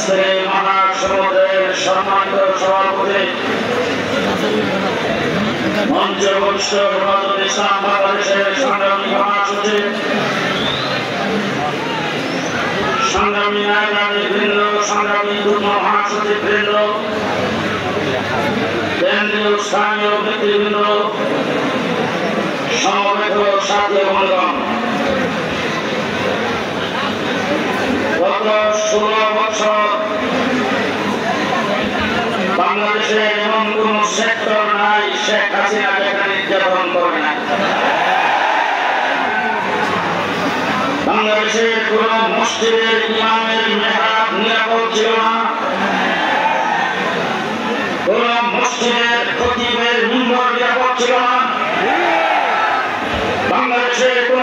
থেকে মহাসমাজের সম্মানিত সভাপতি মঞ্চের বরিষ্ঠ হেফাজতে ইসলাম বাংলাদেশের সংগ্রামী মহাসচিব, সংগ্রামী নায়ক বৃন্দ, সংগ্রামী যুগ্ম মহাসচিব বৃন্দ, কেন্দ্রীয় স্থানীয় ব্যক্তিবৃন্দ, সমবেত সাথী বন্ধুগণ, গত 16 বছর বাংলাদেশে এমন কোন সেক্টর নাই শেখ হাসিনা যেখানে নির্যাতন করে না। বাংলাদেশের কোন মসজিদের ইমামের মেহরাব নিরাপদ ছিল না, কোন মসজিদের খতিবের মিম্বর নিরাপদ ছিল না, বাংলাদেশের কোন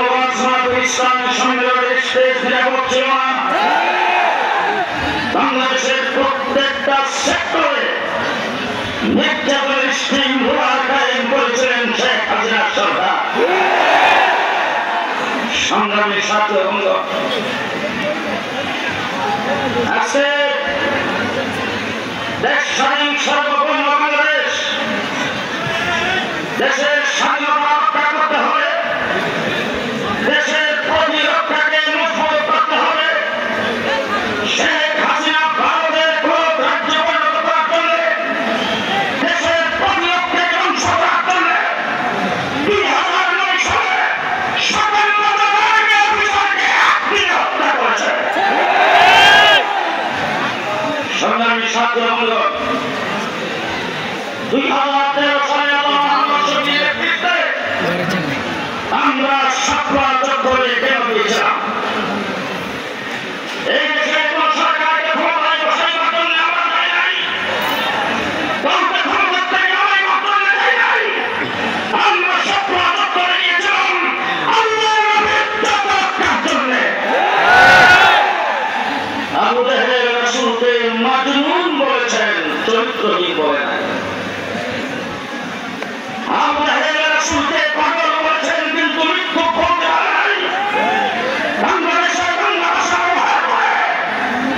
ইসলামী সম্মেলনের স্টেজ নিরাপদ ছিল না। বাংলাদেশের প্রত্যেকটা সেক্টরে নির্যাতনের স্টিম রোলার কায়েম করেছিলেন শেখ হাসিনা সরকার। সংগ্রামী সাথী বন্ধু, আজকে দেশ স্বাধীন সার্বভৌম বাংলাদেশ, দেশের স্বাধীনতা রক্ষা করতে হবে, দেশের প্রতি রক্ষাকে মজবুত করতে হবে। শেখ হাসিনা ভারতের ক্রোধ রাজ্য পরিণত করার জন্য, দেশের প্রতি রক্ষাকে ধ্বংস করার জন্য 2009 সালে স্বাধীনতা বাহিনী অফিসারকে আপনি হত্যা করেছেন। সংগ্রামী সাথী বন্ধু, 2013 সালে আমরা সাপলা চত্বরে কেন দিয়েছিলাম? এই দেশে কোন সরকারকে ক্ষমতায় বসাইবার জন্য আমরা যাই নাই, দলকে ক্ষমতার থেকে নামাইবার জন্য যাই নাই। আমরা সাপলা চত্বরে গিয়েছিলাম আল্লাহর নবীর ইজ্জত রক্ষার জন্য। আবু জাহেল রাসূলকে মাজনুন বলেছেন, চরিত্রহীন বলে নাই। আবু জাহেল রাসূলকে পাগল বলেছেন, কিন্তু মৃত্যু বলতে নাই। বাংলাদেশের বাংলা ভাষা ব্যবহার করে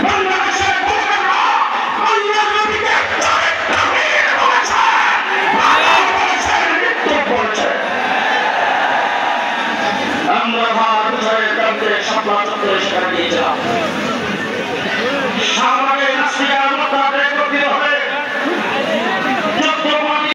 বাংলাদেশের বড়রা আল্লাহর নবীকে চরিত্রহীন বলেছেন, পাগল বলেছেন, মৃত্যু বলেছেন। আমরা ভারত বিজয়ের কান্তে শাপলা চত্বরে সেখানে গিয়েছিলাম।